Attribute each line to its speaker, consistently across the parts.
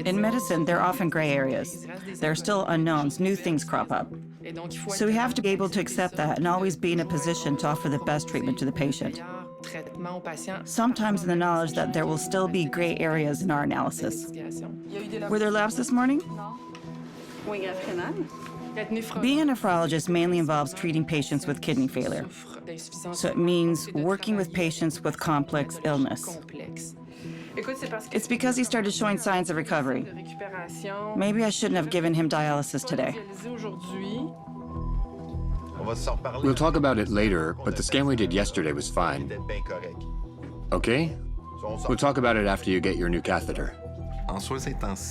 Speaker 1: In medicine, there are often gray areas. There are still unknowns, new things crop up. So we have to be able to accept that and always be in a position to offer the best treatment to the patient. Sometimes in the knowledge that there will still be gray areas in our analysis. Were there labs this morning? Being a nephrologist mainly involves treating patients with kidney failure. So it means working with patients with complex illness. It's because he started showing signs of recovery. Maybe I shouldn't have given him dialysis today.
Speaker 2: We'll talk about it later, but the scan we did yesterday was fine. Okay? We'll talk about it after you get your new catheter.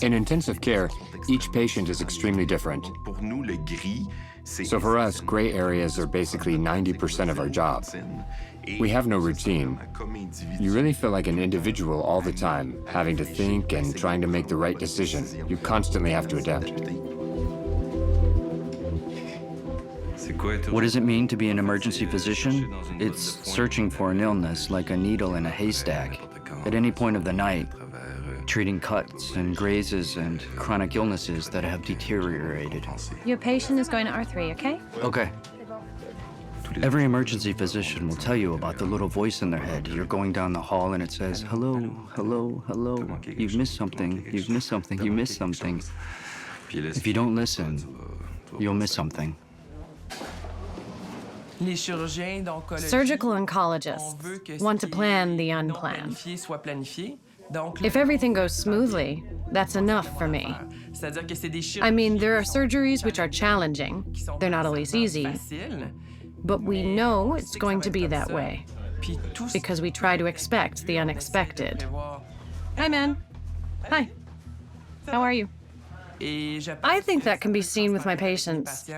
Speaker 2: In intensive care, each patient is extremely different. So for us, gray areas are basically 90% of our job. We have no routine. You really feel like an individual all the time, having to think and trying to make the right decision. You constantly have to adapt.
Speaker 3: What does it mean to be an emergency physician? It's searching for an illness like a needle in a haystack at any point of the night, treating cuts and grazes and chronic illnesses that have deteriorated.
Speaker 4: Your patient is going to R3, okay?
Speaker 3: Okay. Every emergency physician will tell you about the little voice in their head. You're going down the hall and it says, hello, hello, hello. You've missed something, you've missed something, you missed something. If you don't listen, you'll miss something.
Speaker 4: Surgical oncologists want to plan the unplanned. If everything goes smoothly, that's enough for me. I mean, there are surgeries which are challenging. They're not always easy. But we know it's going to be that way because we try to expect the unexpected. Hi, man. Hi. How are you? I think that can be seen with my patients,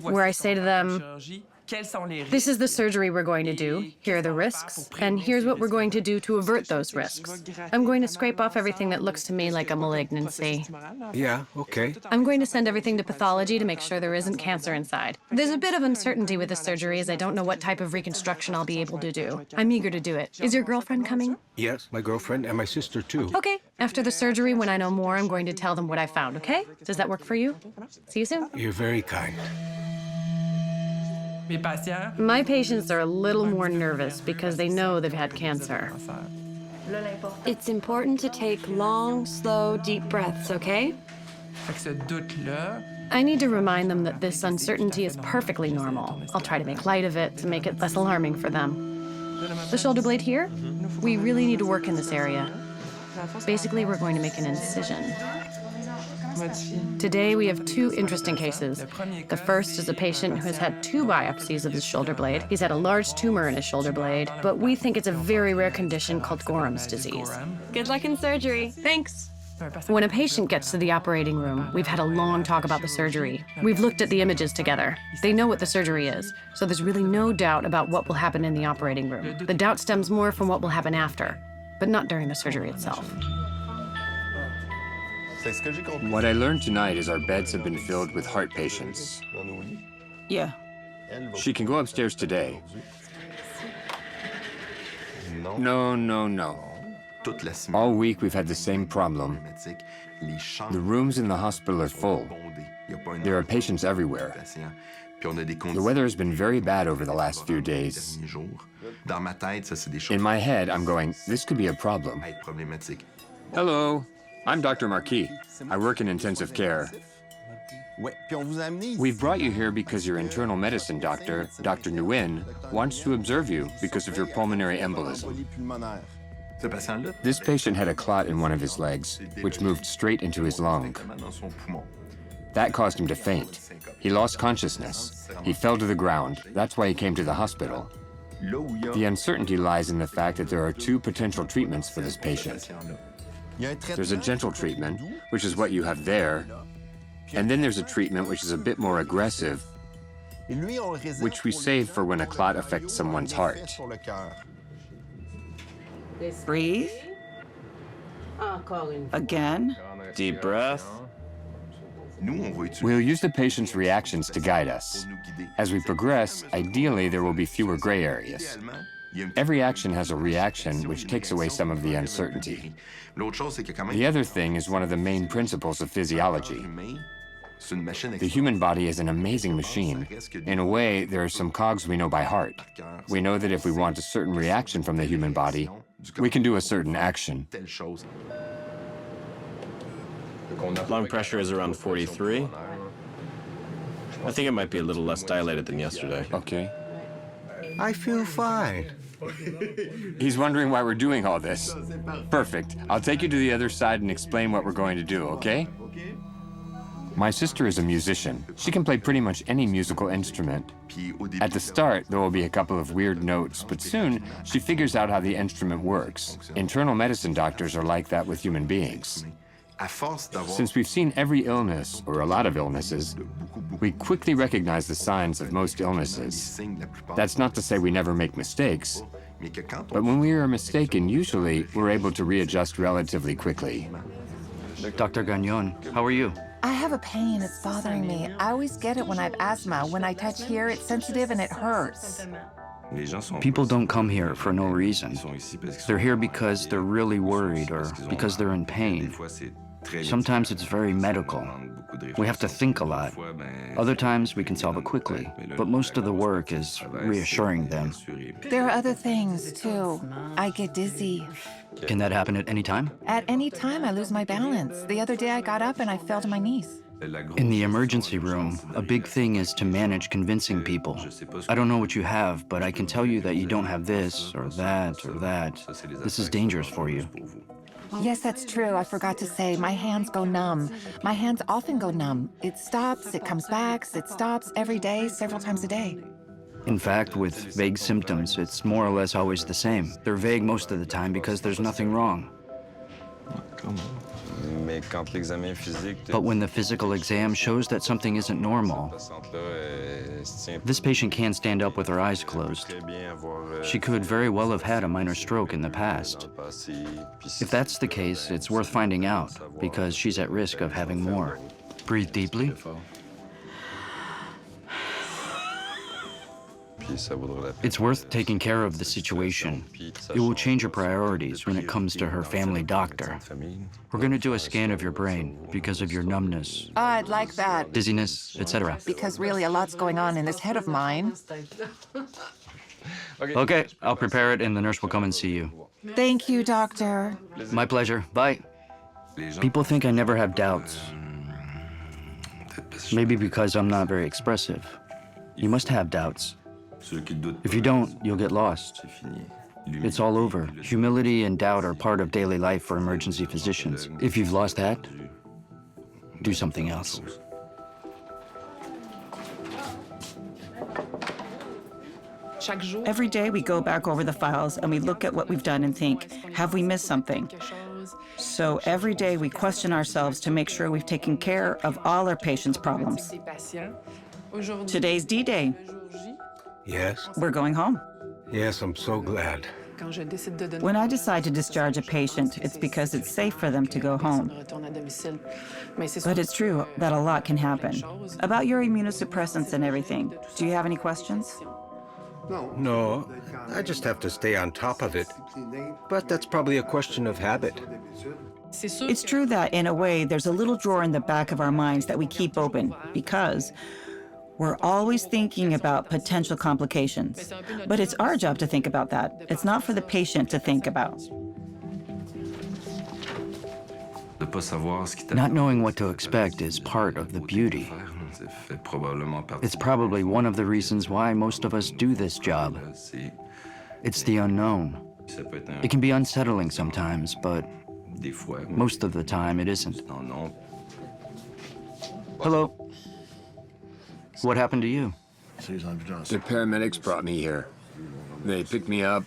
Speaker 4: where I say to them, this is the surgery we're going to do, here are the risks, and here's what we're going to do to avert those risks. I'm going to scrape off everything that looks to me like a malignancy.
Speaker 5: Yeah, okay.
Speaker 4: I'm going to send everything to pathology to make sure there isn't cancer inside. There's a bit of uncertainty with the surgery as I don't know what type of reconstruction I'll be able to do. I'm eager to do it. Is your girlfriend coming?
Speaker 5: Yes, my girlfriend and my sister too.
Speaker 4: Okay. After the surgery, when I know more, I'm going to tell them what I found, okay? Does that work for you? See you soon.
Speaker 5: You're very kind.
Speaker 4: My patients are a little more nervous because they know they've had cancer.
Speaker 6: It's important to take long, slow, deep breaths, okay?
Speaker 4: I need to remind them that this uncertainty is perfectly normal. I'll try to make light of it to make it less alarming for them. The shoulder blade here? We really need to work in this area. Basically, we're going to make an incision. Today, we have two interesting cases. The first is a patient who has had 2 biopsies of his shoulder blade. He's had a large tumor in his shoulder blade, but we think it's a very rare condition called Gorham's disease.
Speaker 6: Good luck in surgery.
Speaker 4: Thanks. When a patient gets to the operating room, we've had a long talk about the surgery. We've looked at the images together. They know what the surgery is, so there's really no doubt about what will happen in the operating room. The doubt stems more from what will happen after, but not during the surgery itself.
Speaker 2: What I learned tonight is our beds have been filled with heart patients.
Speaker 1: Yeah.
Speaker 2: She can go upstairs today. No, no, no. All week we've had the same problem. The rooms in the hospital are full. There are patients everywhere. The weather has been very bad over the last few days. In my head, I'm going, this could be a problem. Hello, I'm Dr. Marquis. I work in intensive care. We've brought you here because your internal medicine doctor, Dr. Nguyen, wants to observe you because of your pulmonary embolism. This patient had a clot in one of his legs, which moved straight into his lung. That caused him to faint. He lost consciousness. He fell to the ground. That's why he came to the hospital. The uncertainty lies in the fact that there are 2 potential treatments for this patient. There's a gentle treatment, which is what you have there, and then there's a treatment which is a bit more aggressive, which we save for when a clot affects someone's heart.
Speaker 1: Breathe. Again.
Speaker 7: Deep breath.
Speaker 2: We'll use the patient's reactions to guide us. As we progress, ideally there will be fewer gray areas. Every action has a reaction, which takes away some of the uncertainty. The other thing is one of the main principles of physiology. The human body is an amazing machine. In a way, there are some cogs we know by heart. We know that if we want a certain reaction from the human body, we can do a certain action.
Speaker 7: Lung pressure is around 43. I think it might be a little less dilated than yesterday.
Speaker 2: Okay.
Speaker 5: I feel fine.
Speaker 2: He's wondering why we're doing all this. Perfect. I'll take you to the other side and explain what we're going to do, okay? My sister is a musician. She can play pretty much any musical instrument. At the start, there will be a couple of weird notes, but soon she figures out how the instrument works. Internal medicine doctors are like that with human beings. Since we've seen every illness, or a lot of illnesses, we quickly recognize the signs of most illnesses. That's not to say we never make mistakes, but when we are mistaken, usually we're able to readjust relatively quickly.
Speaker 3: Dr. Gagnon, how are you?
Speaker 8: I have a pain. It's bothering me. I always get it when I have asthma. When I touch here, it's sensitive and it hurts.
Speaker 3: People don't come here for no reason. They're here because they're really worried or because they're in pain. Sometimes it's very medical. We have to think a lot. Other times we can solve it quickly, but most of the work is reassuring them.
Speaker 8: There are other things, too. I get dizzy.
Speaker 3: Can that happen at any time?
Speaker 8: At any time, I lose my balance. The other day, I got up and I fell to my knees.
Speaker 3: In the emergency room, a big thing is to manage convincing people. I don't know what you have, but I can tell you that you don't have this or that or that. This is dangerous for you.
Speaker 8: Yes, that's true. I forgot to say, my hands go numb. My hands often go numb. It stops, it comes back, it stops every day, several times a day.
Speaker 3: In fact, with vague symptoms, it's more or less always the same. They're vague most of the time because there's nothing wrong. But when the physical exam shows that something isn't normal, this patient can't stand up with her eyes closed. She could very well have had a minor stroke in the past. If that's the case, it's worth finding out because she's at risk of having more. Breathe deeply. It's worth taking care of the situation. It will change your priorities when it comes to her family doctor. We're going to do a scan of your brain because of your numbness,
Speaker 8: Oh, I'd like that.
Speaker 3: dizziness, etc.
Speaker 8: Because really, a lot's going on in this head of mine.
Speaker 3: Okay, I'll prepare it and the nurse will come and see you.
Speaker 8: Thank you, doctor.
Speaker 3: My pleasure. Bye. People think I never have doubts. Maybe because I'm not very expressive. You must have doubts. If you don't, you'll get lost. It's all over. Humility and doubt are part of daily life for emergency physicians. If you've lost that, do something else.
Speaker 1: Every day we go back over the files and we look at what we've done and think, have we missed something? So every day we question ourselves to make sure we've taken care of all our patients' problems. Today's D-Day.
Speaker 5: Yes?
Speaker 1: We're going home.
Speaker 5: Yes, I'm so glad.
Speaker 1: When I decide to discharge a patient, it's because it's safe for them to go home. But it's true that a lot can happen. About your immunosuppressants and everything, do you have any questions?
Speaker 5: No, I just have to stay on top of it. But that's probably a question of habit.
Speaker 1: It's true that, in a way, there's a little drawer in the back of our minds that we keep open because we're always thinking about potential complications. But it's our job to think about that. It's not for the patient to think about.
Speaker 3: Not knowing what to expect is part of the beauty. It's probably one of the reasons why most of us do this job. It's the unknown. It can be unsettling sometimes, but most of the time it isn't. Hello. What happened to you?
Speaker 2: The paramedics brought me here. They picked me up.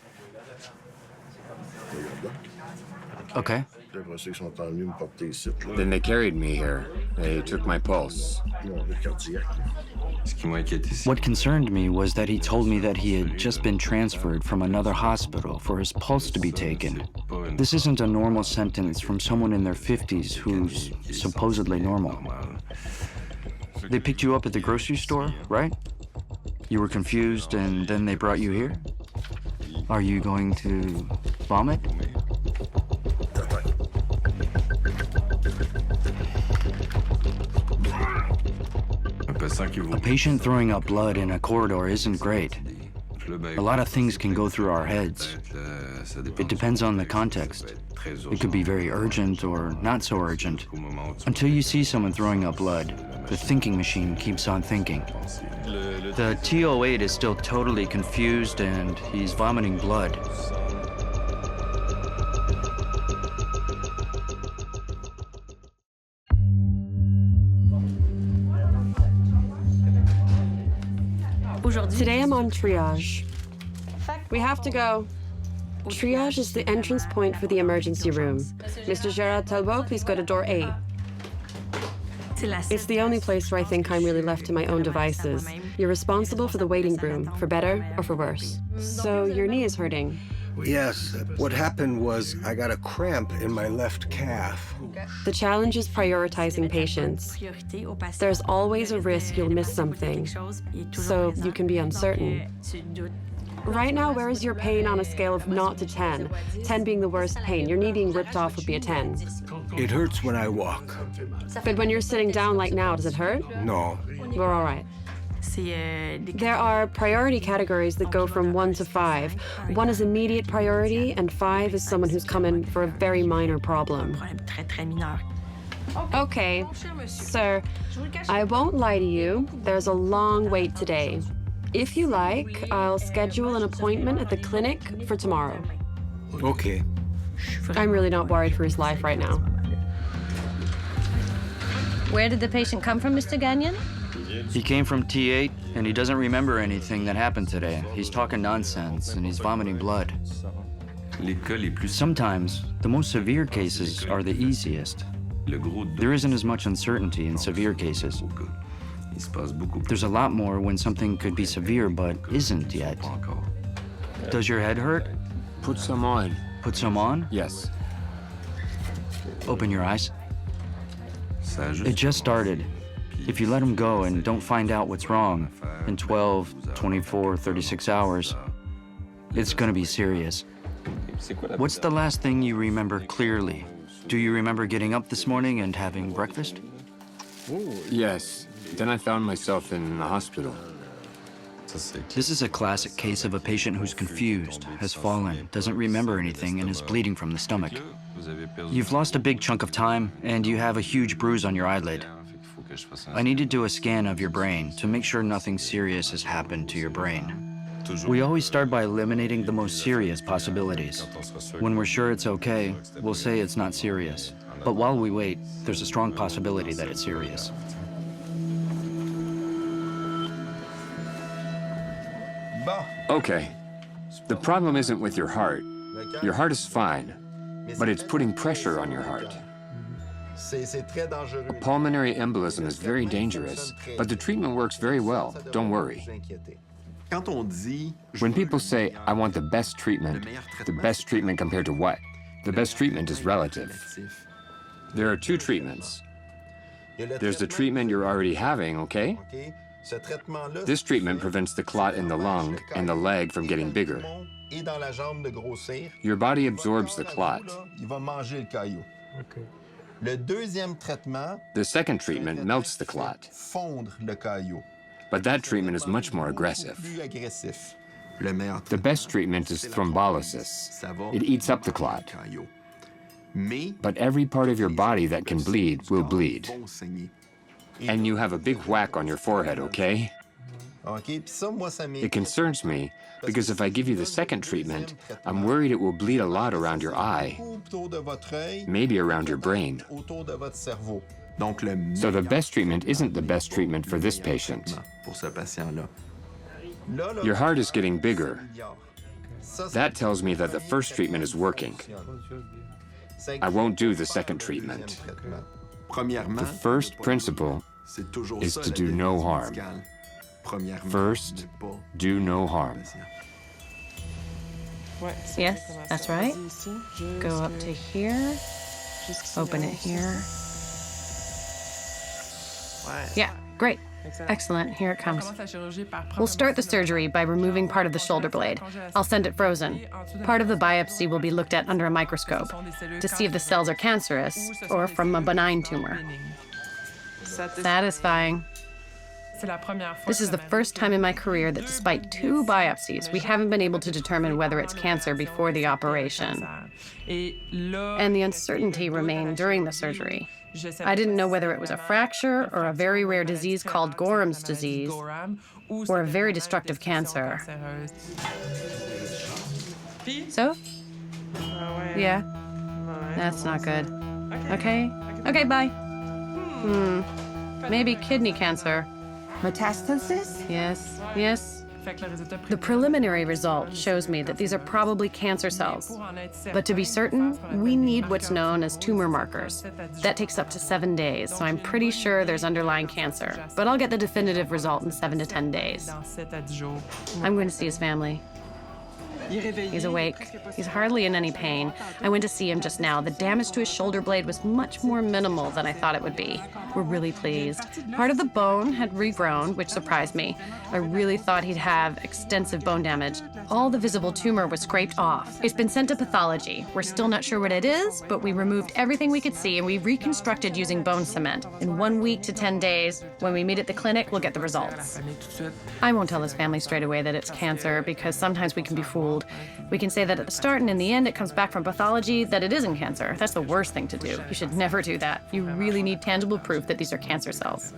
Speaker 3: Okay.
Speaker 2: Then they carried me here. They took my pulse.
Speaker 3: What concerned me was that he told me that he had just been transferred from another hospital for his pulse to be taken. This isn't a normal sentence from someone in their 50s who's supposedly normal. They picked you up at the grocery store, right? You were confused and then they brought you here? Are you going to vomit? A patient throwing up blood in a corridor isn't great. A lot of things can go through our heads. It depends on the context. It could be very urgent or not so urgent. Until you see someone throwing up blood, the thinking machine keeps on thinking. The T08 is still totally confused and he's vomiting blood.
Speaker 6: Today I'm on triage. We have to go. Triage is the entrance point for the emergency room. Mr. Gerard Talbot, please go to door A. It's the only place where I think I'm really left to my own devices. You're responsible for the waiting room, for better or for worse. So your knee is hurting.
Speaker 5: Yes, what happened was I got a cramp in my left calf.
Speaker 6: The challenge is prioritizing patients. There's always a risk you'll miss something, so you can be uncertain. Right now, where is your pain on a scale of 0 to 10? 10 being the worst pain. Your knee being ripped off would be a 10.
Speaker 5: It hurts when I walk.
Speaker 6: But when you're sitting down like now, does it hurt?
Speaker 5: No.
Speaker 6: We're all right. There are priority categories that go from 1 to 5. 1 is immediate priority, and 5 is someone who's come in for a very minor problem. Okay, sir, I won't lie to you. There's a long wait today. If you like, I'll schedule an appointment at the clinic for tomorrow.
Speaker 5: Okay.
Speaker 6: I'm really not worried for his life right now.
Speaker 4: Where did the patient come from, Mr. Gagnon?
Speaker 3: He came from T8 and he doesn't remember anything that happened today. He's talking nonsense and he's vomiting blood. Sometimes, the most severe cases are the easiest. There isn't as much uncertainty in severe cases. There's a lot more when something could be severe but isn't yet. Does your head hurt?
Speaker 2: Put some on.
Speaker 3: Put some on?
Speaker 2: Yes.
Speaker 3: Open your eyes. It just started. If you let him go and don't find out what's wrong in 12, 24, 36 hours, it's gonna be serious. What's the last thing you remember clearly? Do you remember getting up this morning and having breakfast?
Speaker 2: Yes. Then I found myself in the hospital.
Speaker 3: This is a classic case of a patient who's confused, has fallen, doesn't remember anything, and is bleeding from the stomach. You've lost a big chunk of time, and you have a huge bruise on your eyelid. I need to do a scan of your brain to make sure nothing serious has happened to your brain. We always start by eliminating the most serious possibilities. When we're sure it's okay, we'll say it's not serious. But while we wait, there's a strong possibility that it's serious.
Speaker 2: Okay. The problem isn't with your heart. Your heart is fine, but it's putting pressure on your heart. A pulmonary embolism is very dangerous, but the treatment works very well. Don't worry. When people say, I want the best treatment compared to what? The best treatment is relative. There are two treatments. There's the treatment you're already having, okay? This treatment prevents the clot in the lung and the leg from getting bigger. Your body absorbs the clot. The second treatment melts the clot. But that treatment is much more aggressive. The best treatment is thrombolysis. It eats up the clot. But every part of your body that can bleed will bleed. And you have a big whack on your forehead, okay? It concerns me because if I give you the second treatment, I'm worried it will bleed a lot around your eye, maybe around your brain. So the best treatment isn't the best treatment for this patient. Your heart is getting bigger. That tells me that the first treatment is working. I won't do the second treatment. The first principle is to do no harm. First, do no harm.
Speaker 4: Yes, that's right. Go up to here. Open it here. Yeah, great. Excellent, here it comes. We'll start the surgery by removing part of the shoulder blade. I'll send it frozen. Part of the biopsy will be looked at under a microscope to see if the cells are cancerous or from a benign tumor. Satisfying. This is the first time in my career that despite 2 biopsies, we haven't been able to determine whether it's cancer before the operation. And the uncertainty remained during the surgery. I didn't know whether it was a fracture or a very rare disease called Gorham's disease or a very destructive cancer. So? Yeah? That's not good. Okay? Okay, bye. Maybe kidney cancer.
Speaker 8: Metastasis?
Speaker 4: Yes, yes. The preliminary result shows me that these are probably cancer cells. But to be certain, we need what's known as tumor markers. That takes up to 7 days, so I'm pretty sure there's underlying cancer. But I'll get the definitive result in 7 to 10 days. I'm going to see his family. He's awake. He's hardly in any pain. I went to see him just now. The damage to his shoulder blade was much more minimal than I thought it would be. We're really pleased. Part of the bone had regrown, which surprised me. I really thought he'd have extensive bone damage. All the visible tumor was scraped off. It's been sent to pathology. We're still not sure what it is, but we removed everything we could see and we reconstructed using bone cement. In 1 week to 10 days, when we meet at the clinic, we'll get the results. I won't tell his family straight away that it's cancer because sometimes we can be fooled. We can say that at the start and in the end it comes back from pathology that it isn't cancer. That's the worst thing to do. You should never do that. You really need tangible proof that these are cancer cells.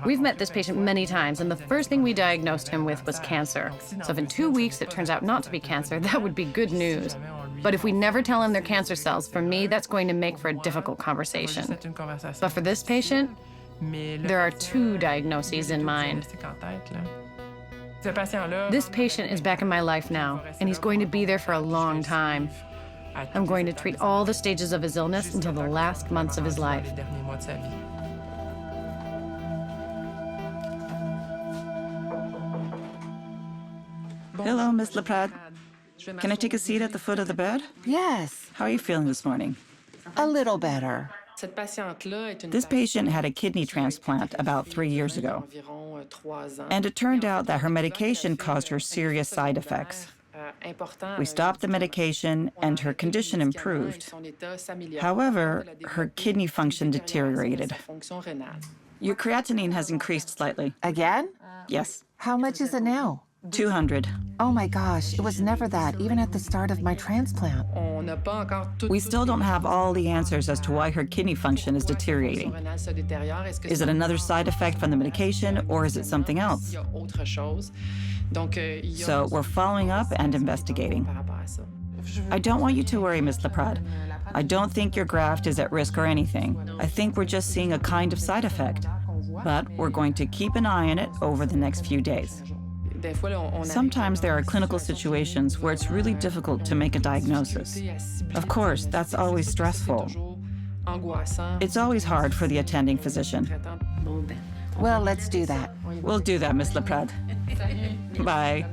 Speaker 4: We've met this patient many times, and the first thing we diagnosed him with was cancer. So if in 2 weeks it turns out not to be cancer, that would be good news. But if we never tell him they're cancer cells, for me, that's going to make for a difficult conversation. But for this patient, there are 2 diagnoses in mind. This patient is back in my life now, and he's going to be there for a long time. I'm going to treat all the stages of his illness until the last months of his life.
Speaker 1: Hello, Miss Laprade. Can I take a seat at the foot of the bed?
Speaker 8: Yes,
Speaker 1: How are you feeling this morning?
Speaker 8: a little better.
Speaker 1: This patient had a kidney transplant about 3 years ago, and it turned out that her medication caused her serious side effects. We stopped the medication and her condition improved. However, her kidney function deteriorated. Your creatinine has increased slightly.
Speaker 8: Again?
Speaker 1: Yes,
Speaker 8: How much is it now?
Speaker 1: 200.
Speaker 8: Oh my gosh, it was never that, even at the start of my transplant.
Speaker 1: We still don't have all the answers as to why her kidney function is deteriorating. Is it another side effect from the medication, or is it something else? So we're following up and investigating. I don't want you to worry, Miss Laprade. I don't think your graft is at risk or anything. I think we're just seeing a kind of side effect. But we're going to keep an eye on it over the next few days. Sometimes there are clinical situations where it's really difficult to make a diagnosis. Of course, that's always stressful. It's always hard for the attending physician.
Speaker 8: Well, let's do that.
Speaker 1: We'll do that, Miss Laprade. Bye.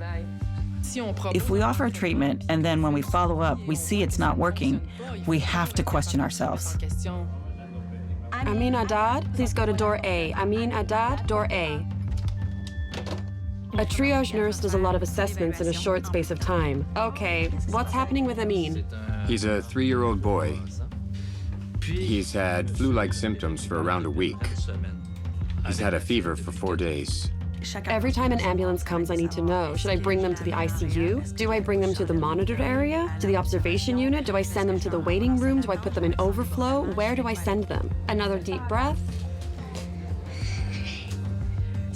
Speaker 1: If we offer a treatment and then when we follow up, we see it's not working, we have to question ourselves.
Speaker 6: Amin Haddad, please go to door A. Amin Haddad, door A. A triage nurse does a lot of assessments in a short space of time. Okay, what's happening with Amin?
Speaker 2: He's a 3-year-old boy. He's had flu-like symptoms for around a week. He's had a fever for 4 days.
Speaker 6: Every time an ambulance comes, I need to know. Should I bring them to the ICU? Do I bring them to the monitored area? To the observation unit? Do I send them to the waiting room? Do I put them in overflow? Where do I send them? Another deep breath.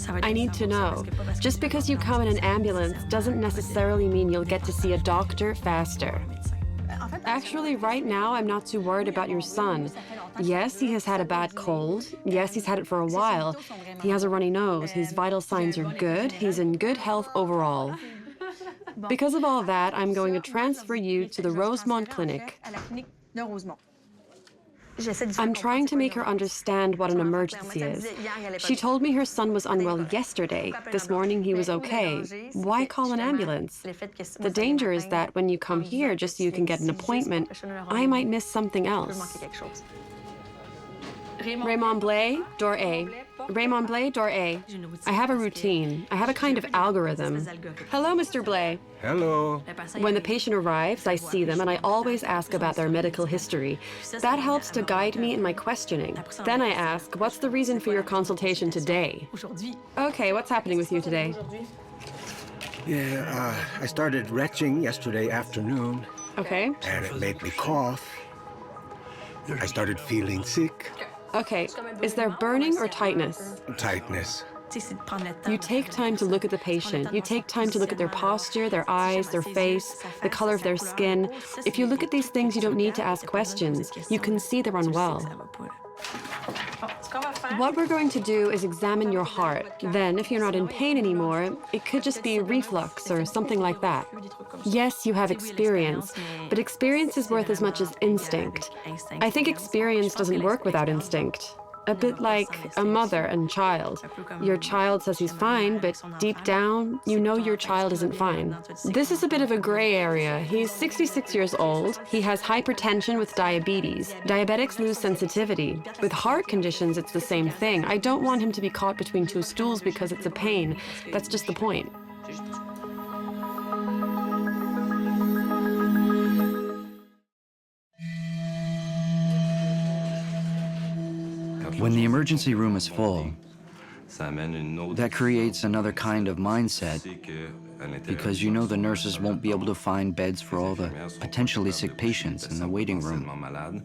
Speaker 6: I need to know. Just because you come in an ambulance doesn't necessarily mean you'll get to see a doctor faster. Actually, right now, I'm not too worried about your son. Yes, he has had a bad cold. Yes, he's had it for a while. He has a runny nose. His vital signs are good. He's in good health overall. Because of all that, I'm going to transfer you to the Rosemont Clinic. I'm trying to make her understand what an emergency is. She told me her son was unwell yesterday. This morning he was okay. Why call an ambulance? The danger is that when you come here just so you can get an appointment, I might miss something else. Raymond Blais, door A. Raymond Blais, door A. I have a routine. I have a kind of algorithm. Hello, Mr. Blais.
Speaker 5: Hello.
Speaker 6: When the patient arrives, I see them and I always ask about their medical history. That helps to guide me in my questioning. Then I ask, what's the reason for your consultation today? Okay, what's happening with you today?
Speaker 5: Yeah, I started retching yesterday afternoon,
Speaker 6: Okay.
Speaker 5: and it made me cough. I started feeling sick.
Speaker 6: Okay, is there burning or tightness?
Speaker 5: Tightness.
Speaker 6: You take time to look at the patient. You take time to look at their posture, their eyes, their face, the color of their skin. If you look at these things, you don't need to ask questions. You can see they're unwell. What we're going to do is examine your heart. Then, if you're not in pain anymore, it could just be reflux or something like that. Yes, you have experience, but experience is worth as much as instinct. I think experience doesn't work without instinct. A bit like a mother and child. Your child says he's fine, but deep down, you know your child isn't fine. This is a bit of a gray area. He's 66 years old. He has hypertension with diabetes. Diabetics lose sensitivity. With heart conditions, it's the same thing. I don't want him to be caught between two stools because it's a pain. That's just the point.
Speaker 3: When the emergency room is full, that creates another kind of mindset because you know the nurses won't be able to find beds for all the potentially sick patients in the waiting room.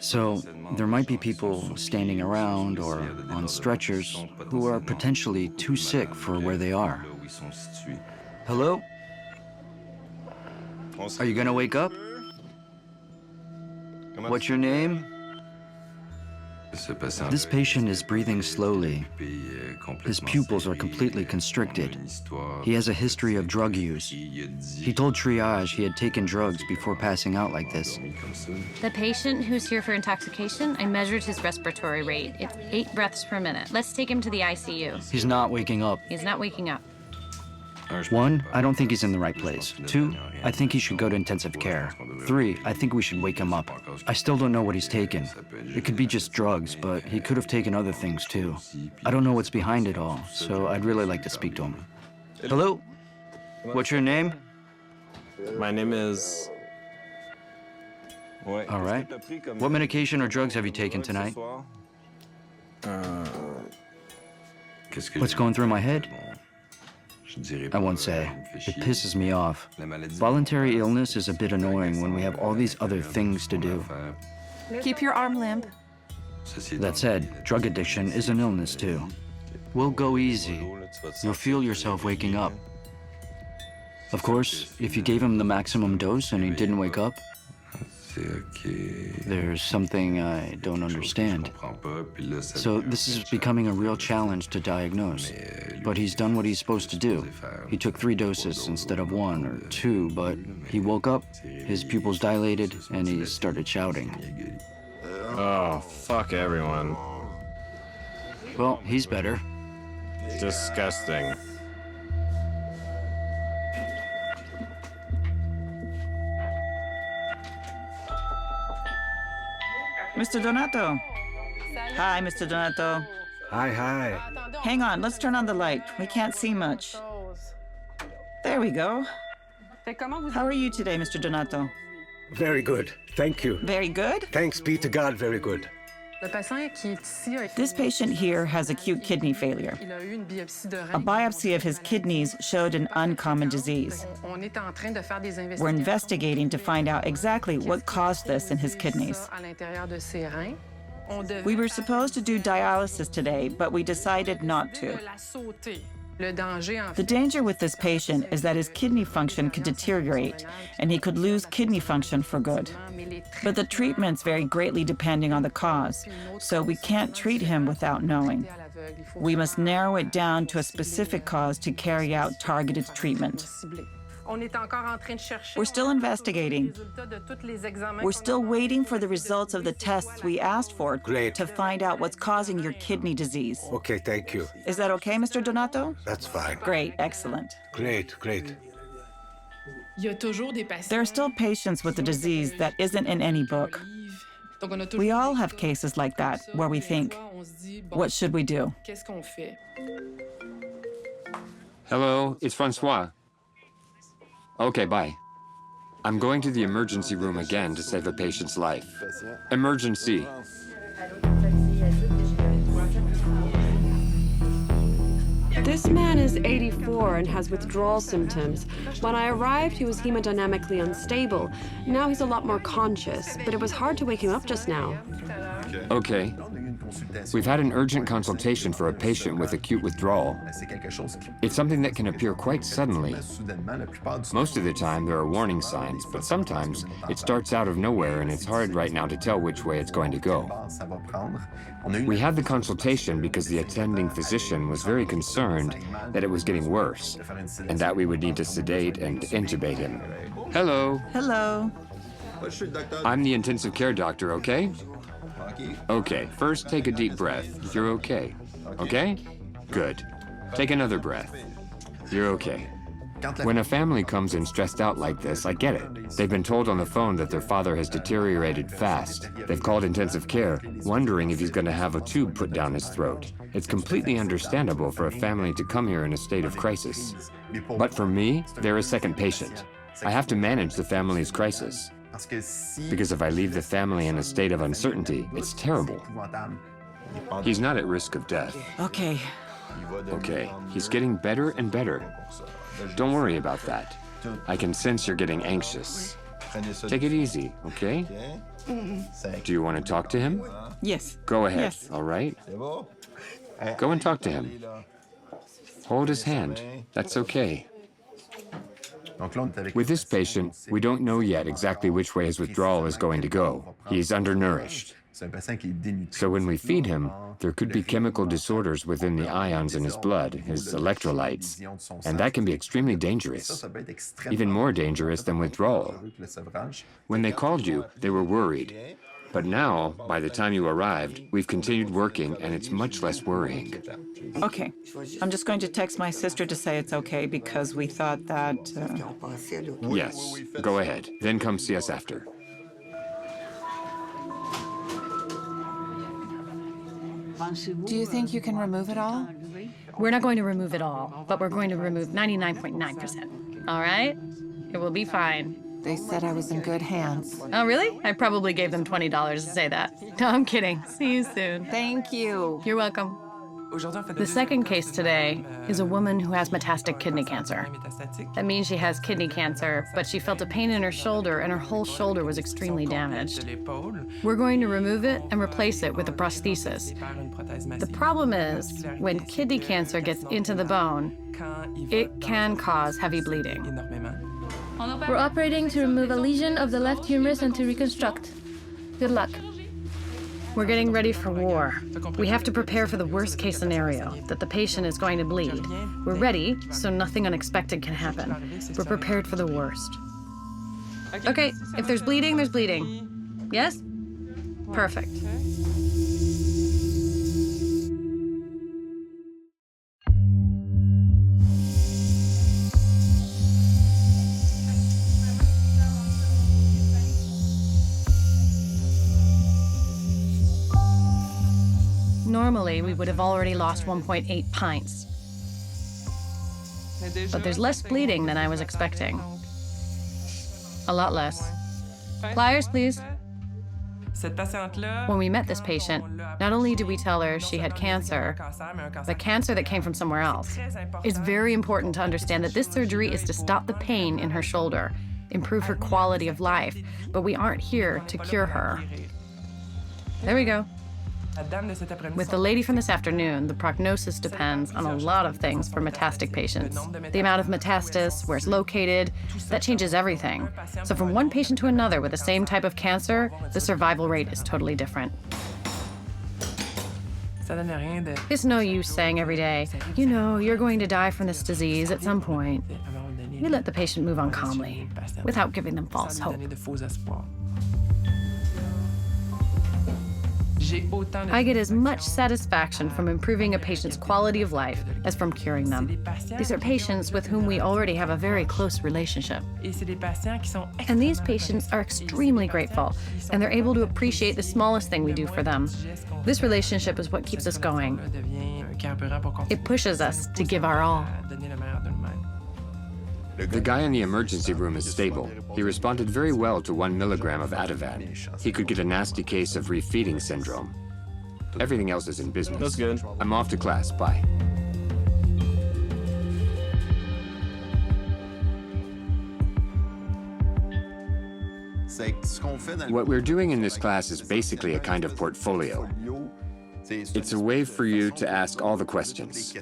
Speaker 3: So there might be people standing around or on stretchers who are potentially too sick for where they are. Hello? Are you gonna wake up? What's your name? This patient is breathing slowly. His pupils are completely constricted. He has a history of drug use. He told triage he had taken drugs before passing out like this.
Speaker 9: The patient who's here for intoxication, I measured his respiratory rate. It's 8 breaths per minute. Let's take him to the ICU.
Speaker 3: He's not waking up.
Speaker 9: He's not waking up.
Speaker 3: 1, I don't think he's in the right place. 2, I think he should go to intensive care. 3, I think we should wake him up. I still don't know what he's taken. It could be just drugs, but he could have taken other things too. I don't know what's behind it all, so I'd really like to speak to him. Hello? What's your name?
Speaker 7: My name is...
Speaker 3: All right. What medication or drugs have you taken tonight? What's going through my head? I won't say. It pisses me off. Voluntary illness is a bit annoying when we have all these other things to do.
Speaker 8: Keep your arm limp.
Speaker 3: That said, drug addiction is an illness too. We'll go easy. You'll feel yourself waking up. Of course, if you gave him the maximum dose and he didn't wake up, there's something I don't understand. So this is becoming a real challenge to diagnose. But he's done what he's supposed to do. He took 3 doses instead of 1 or 2, but he woke up, his pupils dilated, and he started shouting.
Speaker 7: Oh, fuck everyone.
Speaker 3: Well, he's better.
Speaker 7: Disgusting.
Speaker 1: Mr. Donato. Hi, Mr. Donato.
Speaker 5: Hi.
Speaker 1: Hang on, let's turn on the light. We can't see much. There we go. How are you today, Mr. Donato?
Speaker 5: Very good. Thank you.
Speaker 1: Very good?
Speaker 5: Thanks be to God, very good.
Speaker 1: This patient here has acute kidney failure. A biopsy of his kidneys showed an uncommon disease. We're investigating to find out exactly what caused this in his kidneys. We were supposed to do dialysis today, but we decided not to. The danger with this patient is that his kidney function could deteriorate, and he could lose kidney function for good. But the treatments vary greatly depending on the cause, so we can't treat him without knowing. We must narrow it down to a specific cause to carry out targeted treatment. We're still investigating. We're still waiting for the results of the tests we asked for to find out what's causing your kidney disease.
Speaker 5: Okay, thank you.
Speaker 1: Is that okay, Mr. Donato?
Speaker 5: That's fine.
Speaker 1: Great, excellent.
Speaker 5: Great.
Speaker 1: There are still patients with the disease that isn't in any book. We all have cases like that where we think, what should we do?
Speaker 2: Hello, it's Francois. Okay, bye. I'm going to the emergency room again to save a patient's life. Emergency.
Speaker 6: This man is 84 and has withdrawal symptoms. When I arrived, he was hemodynamically unstable. Now he's a lot more conscious, but it was hard to wake him up just now.
Speaker 2: Okay. We've had an urgent consultation for a patient with acute withdrawal. It's something that can appear quite suddenly. Most of the time, there are warning signs, but sometimes it starts out of nowhere and it's hard right now to tell which way it's going to go. We had the consultation because the attending physician was very concerned that it was getting worse and that we would need to sedate and intubate him. Hello.
Speaker 1: Hello.
Speaker 2: I'm the intensive care doctor, okay? Okay, first take a deep breath. You're okay. Okay? Good. Take another breath. You're okay. When a family comes in stressed out like this, I get it. They've been told on the phone that their father has deteriorated fast. They've called intensive care, wondering if he's going to have a tube put down his throat. It's completely understandable for a family to come here in a state of crisis. But for me, they're a second patient. I have to manage the family's crisis. Because if I leave the family in a state of uncertainty, it's terrible. He's not at risk of death.
Speaker 1: Okay.
Speaker 2: Okay, he's getting better and better. Don't worry about that. I can sense you're getting anxious. Take it easy, okay? Do you want to talk to him?
Speaker 1: Yes.
Speaker 2: Go ahead,
Speaker 1: Yes.
Speaker 2: all right? Go and talk to him. Hold his hand. That's okay. With this patient, we don't know yet exactly which way his withdrawal is going to go. He's undernourished. So when we feed him, there could be chemical disorders within the ions in his blood, his electrolytes, and that can be extremely dangerous, even more dangerous than withdrawal. When they called you, they were worried. But now, by the time you arrived, we've continued working and it's much less worrying.
Speaker 1: Okay. I'm just going to text my sister to say it's okay because we thought that...
Speaker 2: Yes, go ahead. Then come see us after.
Speaker 8: Do you think you can remove it all?
Speaker 9: We're not going to remove it all, but we're going to remove 99.9%. All right? It will be fine.
Speaker 8: They said I was in good hands.
Speaker 9: Oh, really? I probably gave them $20 to say that. No, I'm kidding. See you soon.
Speaker 8: Thank you.
Speaker 9: You're welcome. The second case today is a woman who has metastatic kidney cancer. That means she has kidney cancer, but she felt a pain in her shoulder and her whole shoulder was extremely damaged. We're going to remove it and replace it with a prosthesis. The problem is, when kidney cancer gets into the bone, it can cause heavy bleeding.
Speaker 10: We're operating to remove a lesion of the left humerus and to reconstruct. Good luck.
Speaker 9: We're getting ready for war. We have to prepare for the worst case scenario, that the patient is going to bleed. We're ready, so nothing unexpected can happen. We're prepared for the worst. Okay, if there's bleeding, there's bleeding. Yes? Perfect. Normally, we would have already lost 1.8 pints. But there's less bleeding than I was expecting. A lot less. Pliers, please. When we met this patient, not only did we tell her she had cancer, but cancer that came from somewhere else. It's very important to understand that this surgery is to stop the pain in her shoulder, improve her quality of life, but we aren't here to cure her. There we go. With the lady from this afternoon, the prognosis depends on a lot of things for metastatic patients. The amount of metastasis, where it's located, that changes everything. So from one patient to another with the same type of cancer, the survival rate is totally different. It's no use saying every day, you know, you're going to die from this disease at some point. We let the patient move on calmly, without giving them false hope. I get as much satisfaction from improving a patient's quality of life as from curing them. These are patients with whom we already have a very close relationship. And these patients are extremely grateful, and they're able to appreciate the smallest thing we do for them. This relationship is what keeps us going. It pushes us to give our all.
Speaker 2: The guy in the emergency room is stable. He responded very well to 1 milligram of Ativan. He could get a nasty case of refeeding syndrome. Everything else is in business.
Speaker 7: That's good.
Speaker 2: I'm off to class. Bye. What we're doing in this class is basically a kind of portfolio. It's a way for you to ask all the questions.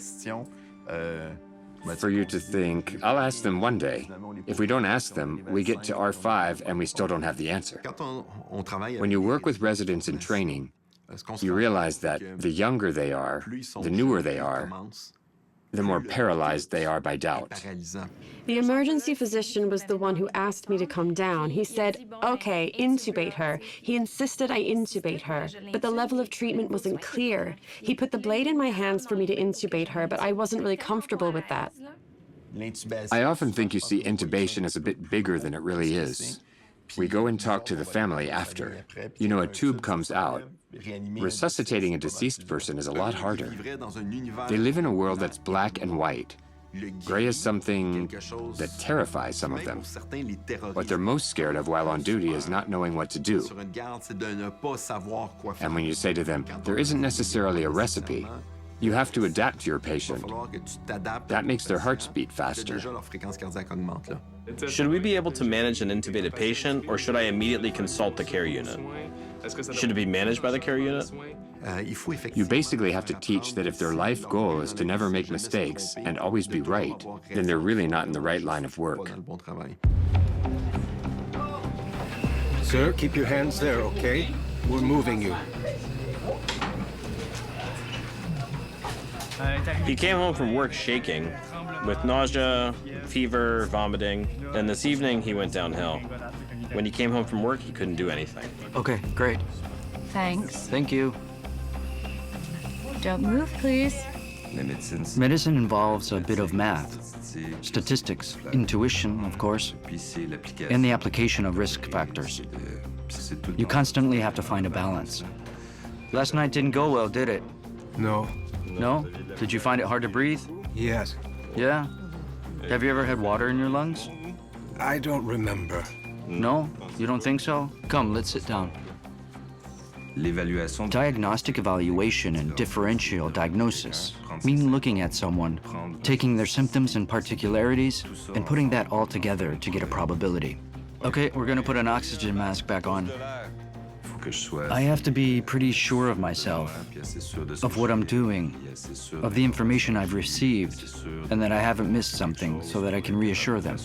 Speaker 2: For you to think, I'll ask them one day. If we don't ask them, we get to R5 and we still don't have the answer. When you work with residents in training, you realize that the younger they are, the newer they are, the more paralyzed they are by doubt.
Speaker 6: The emergency physician was the one who asked me to come down. He said, okay, intubate her. He insisted I intubate her, but the level of treatment wasn't clear. He put the blade in my hands for me to intubate her, but I wasn't really comfortable with that.
Speaker 2: I often think you see intubation as a bit bigger than it really is. We go and talk to the family after. You know, a tube comes out. Resuscitating a deceased person is a lot harder. They live in a world that's black and white. Gray is something that terrifies some of them. What they're most scared of while on duty is not knowing what to do. And when you say to them, there isn't necessarily a recipe, you have to adapt to your patient. That makes their hearts beat faster.
Speaker 7: Should we be able to manage an intubated patient, or should I immediately consult the care unit? Should it be managed by the care unit?
Speaker 2: You basically have to teach that if their life goal is to never make mistakes and always be right, then they're really not in the right line of work.
Speaker 5: Sir, keep your hands there, okay? We're moving you.
Speaker 7: He came home from work shaking, with nausea, fever, vomiting, and this evening he went downhill. When he came home from work, he couldn't do anything.
Speaker 3: Okay, great.
Speaker 9: Thanks.
Speaker 3: Thank you.
Speaker 9: Don't move, please.
Speaker 3: Medicine involves a bit of math, statistics, intuition, of course, and the application of risk factors. You constantly have to find a balance. Last night didn't go well, did it?
Speaker 5: No.
Speaker 3: No? Did you find it hard to breathe?
Speaker 5: Yes.
Speaker 3: Yeah? Have you ever had water in your lungs?
Speaker 5: I don't remember.
Speaker 3: No? You don't think so? Come, let's sit down. Diagnostic evaluation and differential diagnosis mean looking at someone, taking their symptoms and particularities, and putting that all together to get a probability. Okay, we're gonna put an oxygen mask back on. I have to be pretty sure of myself, of what I'm doing, of the information I've received, and that I haven't missed something so that I can reassure them.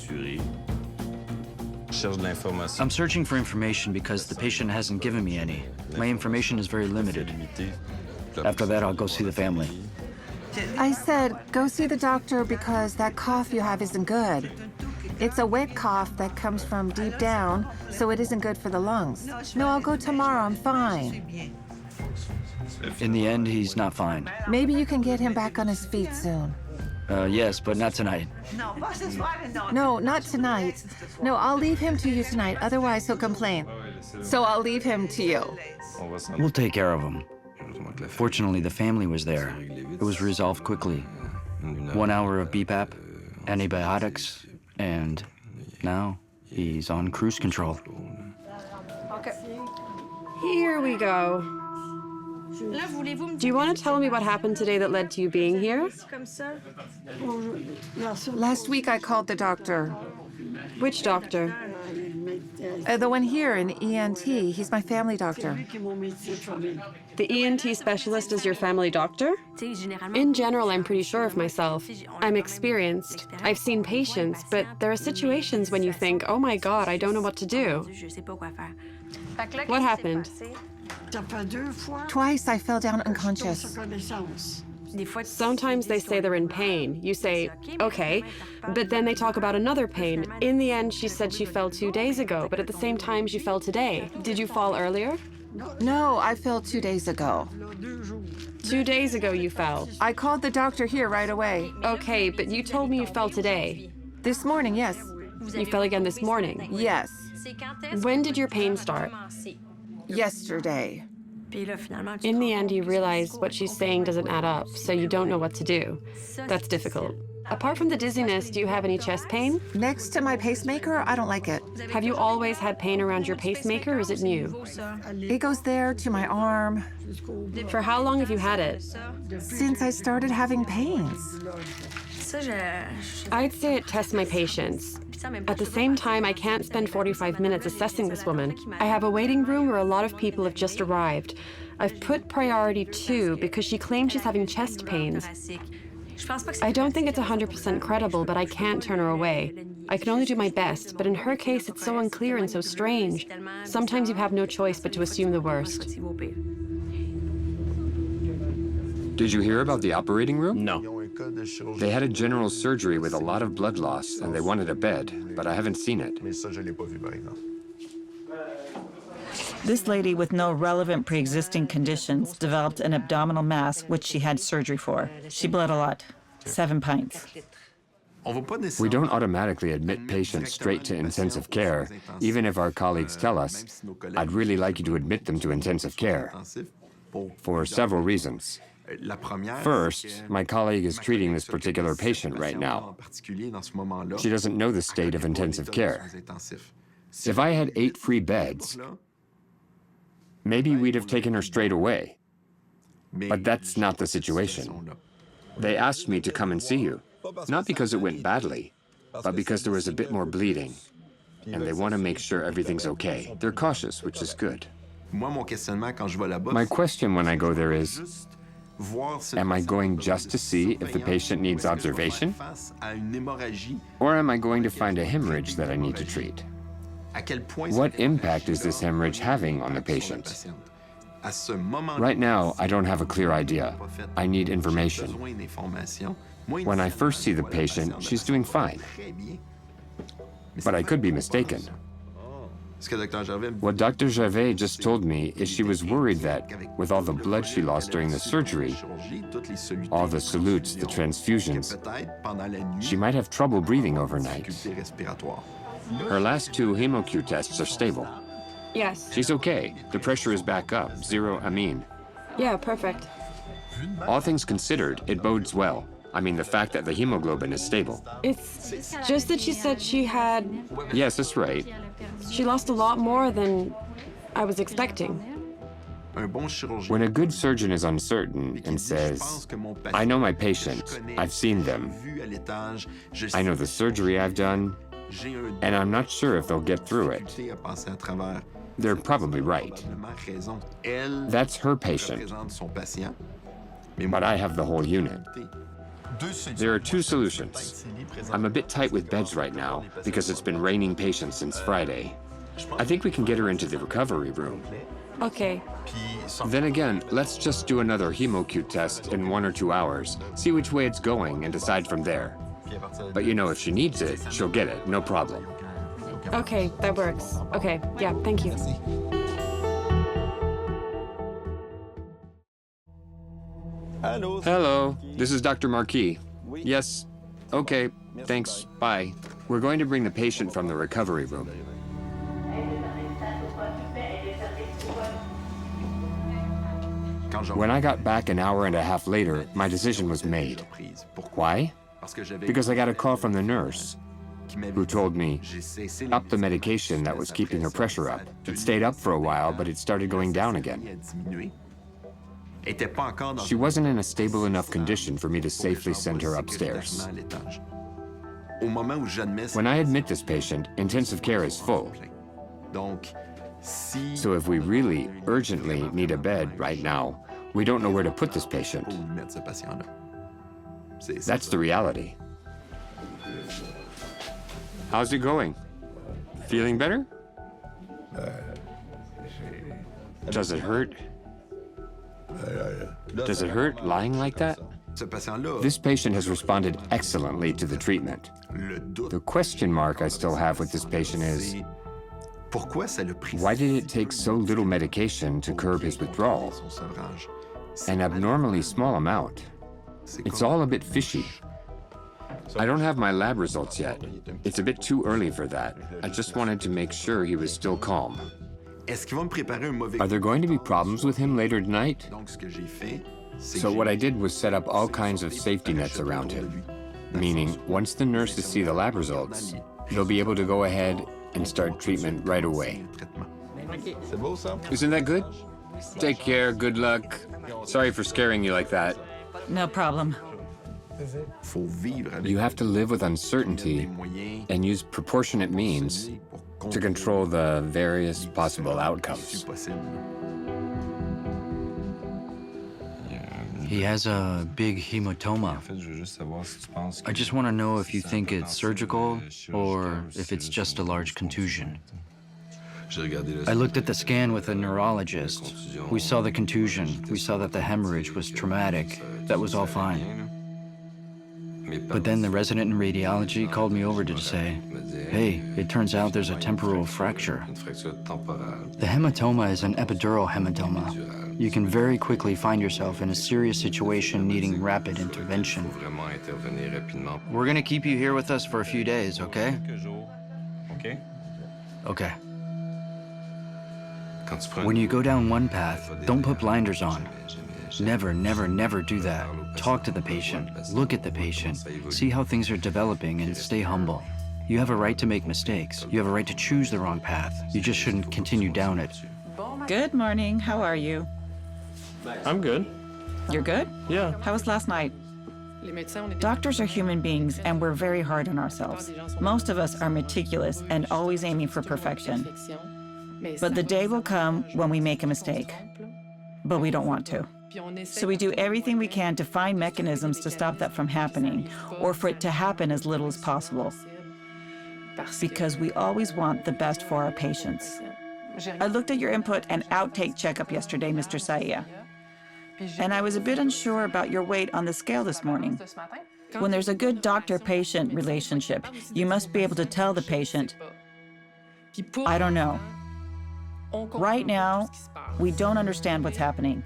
Speaker 3: I'm searching for information because the patient hasn't given me any. My information is very limited. After that, I'll go see the family.
Speaker 8: I said, go see the doctor because that cough you have isn't good. It's a wet cough that comes from deep down, so it isn't good for the lungs. No, I'll go tomorrow, I'm fine.
Speaker 3: In the end, he's not fine.
Speaker 8: Maybe you can get him back on his feet soon.
Speaker 3: Yes, but not tonight.
Speaker 8: No, not tonight. No, I'll leave him to you tonight, otherwise he'll complain. So I'll leave him to you.
Speaker 3: We'll take care of him. Fortunately, the family was there. It was resolved quickly. 1 hour of BPAP, antibiotics, and now he's on cruise control.
Speaker 6: Okay. Here we go. Do you want to tell me what happened today that led to you being here?
Speaker 8: Last week I called the doctor.
Speaker 6: Which doctor?
Speaker 8: The one here in ENT. He's my family doctor.
Speaker 6: The ENT specialist is your family doctor? In general, I'm pretty sure of myself. I'm experienced. I've seen patients, but there are situations when you think, oh my God, I don't know what to do. What happened?
Speaker 8: Twice I fell down unconscious.
Speaker 6: Sometimes they say they're in pain. You say, okay, but then they talk about another pain. In the end, she said she fell 2 days ago, but at the same time, she fell today. Did you fall earlier?
Speaker 8: No, I fell 2 days ago.
Speaker 6: 2 days ago you fell.
Speaker 8: I called the doctor here right away.
Speaker 6: Okay, but you told me you fell today.
Speaker 8: This morning, yes.
Speaker 6: You fell again this morning.
Speaker 8: Yes.
Speaker 6: When did your pain start?
Speaker 8: Yesterday.
Speaker 6: In the end, you realize what she's saying doesn't add up, so you don't know what to do. That's difficult. Apart from the dizziness, do you have any chest pain?
Speaker 8: Next to my pacemaker, I don't like it.
Speaker 6: Have you always had pain around your pacemaker, or is it new?
Speaker 8: It goes there to my arm.
Speaker 6: For how long have you had it?
Speaker 8: Since I started having pains.
Speaker 6: I'd say it tests my patience. At the same time, I can't spend 45 minutes assessing this woman. I have a waiting room where a lot of people have just arrived. I've put priority 2 because she claims she's having chest pains. I don't think it's 100% credible, but I can't turn her away. I can only do my best, but in her case, it's so unclear and so strange. Sometimes you have no choice but to assume the worst.
Speaker 2: Did you hear about the operating room?
Speaker 7: No.
Speaker 2: They had a general surgery with a lot of blood loss, and they wanted a bed, but I haven't seen it.
Speaker 1: This lady with no relevant pre-existing conditions developed an abdominal mass, which she had surgery for. She bled a lot, 7 pints.
Speaker 2: We don't automatically admit patients straight to intensive care, even if our colleagues tell us, "I'd really like you to admit them to intensive care," for several reasons. First, my colleague is treating this particular patient right now. She doesn't know the state of intensive care. If I had 8 free beds, maybe we'd have taken her straight away. But that's not the situation. They asked me to come and see you, not because it went badly, but because there was a bit more bleeding, and they want to make sure everything's okay. They're cautious, which is good. My question when I go there is, am I going just to see if the patient needs observation? Or am I going to find a hemorrhage that I need to treat? What impact is this hemorrhage having on the patient? Right now, I don't have a clear idea. I need information. When I first see the patient, she's doing fine. But I could be mistaken. What Dr. Gervais just told me is she was worried that, with all the blood she lost during the surgery, all the salutes, the transfusions, she might have trouble breathing overnight. Her last 2 HemoQ tests are stable.
Speaker 6: Yes.
Speaker 2: She's okay. The pressure is back up, 0 amine.
Speaker 6: Yeah, perfect.
Speaker 2: All things considered, it bodes well. I mean, the fact that the hemoglobin is stable.
Speaker 6: It's just that she said she had...
Speaker 2: Yes, that's right.
Speaker 6: She lost a lot more than I was expecting.
Speaker 2: When a good surgeon is uncertain and says, "I know my patient, I've seen them, I know the surgery I've done, and I'm not sure if they'll get through it," they're probably right. That's her patient. But I have the whole unit. There are 2 solutions. I'm a bit tight with beds right now because it's been raining patients since Friday. I think we can get her into the recovery room.
Speaker 6: Okay.
Speaker 2: Then again, let's just do another HemoQ test in 1 or 2 hours, see which way it's going, and decide from there. But you know, if she needs it, she'll get it, no problem.
Speaker 6: Okay, that works. Okay, yeah, thank you.
Speaker 2: Hello, this is Dr. Marquis. Yes, okay, thanks, bye. We're going to bring the patient from the recovery room. When I got back an hour and a half later, my decision was made. Why? Because I got a call from the nurse, who told me, "Stop the medication that was keeping her pressure up. It stayed up for a while, but it started going down again." She wasn't in a stable enough condition for me to safely send her upstairs. When I admit this patient, intensive care is full. So if we really, urgently need a bed right now, we don't know where to put this patient. That's the reality. How's it going? Feeling better? Does it hurt? Does it hurt lying like that? This patient has responded excellently to the treatment. The question mark I still have with this patient is, Why did it take so little medication to curb his withdrawal? An abnormally small amount. It's all a bit fishy. I don't have my lab results yet. It's a bit too early for that. I just wanted to make sure he was still calm. Are there going to be problems with him later tonight? So what I did was set up all kinds of safety nets around him. Meaning, once the nurses see the lab results, they'll be able to go ahead and start treatment right away. Isn't that good? Take care, good luck. Sorry for scaring you like that.
Speaker 1: No problem.
Speaker 2: You have to live with uncertainty and use proportionate means to control the various possible outcomes.
Speaker 3: He has a big hematoma. I just want to know if you think it's surgical or if it's just a large contusion. I looked at the scan with a neurologist. We saw the contusion. We saw that the hemorrhage was traumatic. That was all fine. But then the resident in radiology called me over to say, hey, it turns out there's a temporal fracture. The hematoma is an epidural hematoma. You can very quickly find yourself in a serious situation needing rapid intervention. We're gonna keep you here with us for a few days, okay? Okay. When you go down one path, don't put blinders on. Never, never, never do that. Talk to the patient, look at the patient, see how things are developing, and stay humble. You have a right to make mistakes. You have a right to choose the wrong path. You just shouldn't continue down it.
Speaker 1: Good morning. How are you?
Speaker 7: I'm good.
Speaker 1: You're good?
Speaker 7: Yeah.
Speaker 1: How was last night? Doctors are human beings, and we're very hard on ourselves. Most of us are meticulous and always aiming for perfection. But the day will come when we make a mistake. But we don't want to. So we do everything we can to find mechanisms to stop that from happening, or for it to happen as little as possible. Because we always want the best for our patients. I looked at your input and outtake checkup yesterday, Mr. Saia. And I was a bit unsure about your weight on the scale this morning. When there's a good doctor-patient relationship, you must be able to tell the patient, I don't know. Right now, we don't understand what's happening,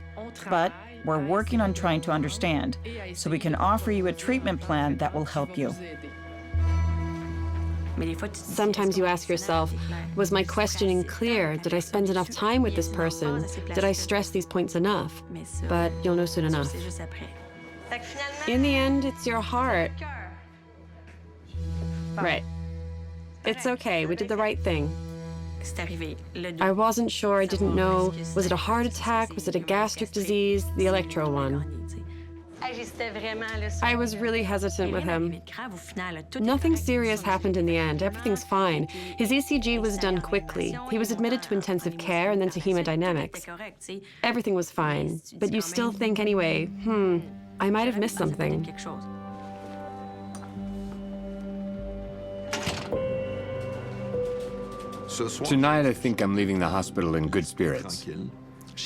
Speaker 1: but we're working on trying to understand so we can offer you a treatment plan that will help you.
Speaker 6: Sometimes you ask yourself, was my questioning clear? Did I spend enough time with this person? Did I stress these points enough? But you'll know soon enough. In the end, it's your heart. Right. It's okay, we did the right thing. I wasn't sure, I didn't know. Was it a heart attack? Was it a gastric disease? The electro one. I was really hesitant with him. Nothing serious happened in the end. Everything's fine. His ECG was done quickly. He was admitted to intensive care and then to hemodynamics. Everything was fine. But you still think anyway, I might have missed something.
Speaker 2: Tonight, I think I'm leaving the hospital in good spirits.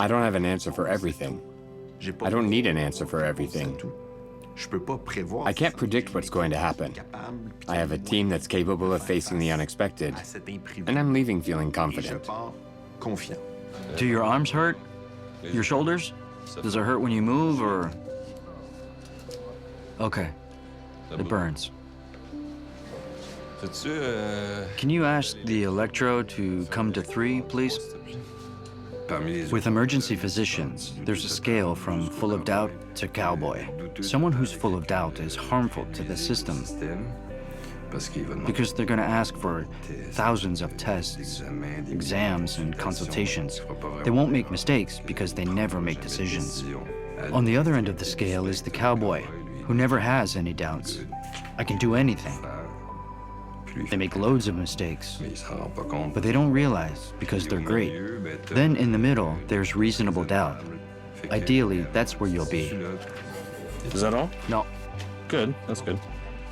Speaker 2: I don't have an answer for everything. I don't need an answer for everything. I can't predict what's going to happen. I have a team that's capable of facing the unexpected, and I'm leaving feeling confident.
Speaker 3: Do your arms hurt? Your shoulders? Does it hurt when you move, or? Okay. It burns. Can you ask the electro to come to 3, please? With emergency physicians, there's a scale from full of doubt to cowboy. Someone who's full of doubt is harmful to the system because they're going to ask for thousands of tests, exams, and consultations. They won't make mistakes because they never make decisions. On the other end of the scale is the cowboy, who never has any doubts. I can do anything. They make loads of mistakes, but they don't realize because they're great. Then in the middle, there's reasonable doubt. Ideally, that's where you'll be.
Speaker 7: Is that all?
Speaker 3: No.
Speaker 7: Good, that's good.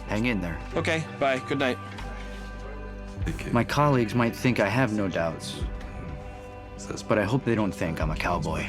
Speaker 3: Hang in there.
Speaker 7: Okay, bye, good night.
Speaker 3: My colleagues might think I have no doubts, but I hope they don't think I'm a cowboy.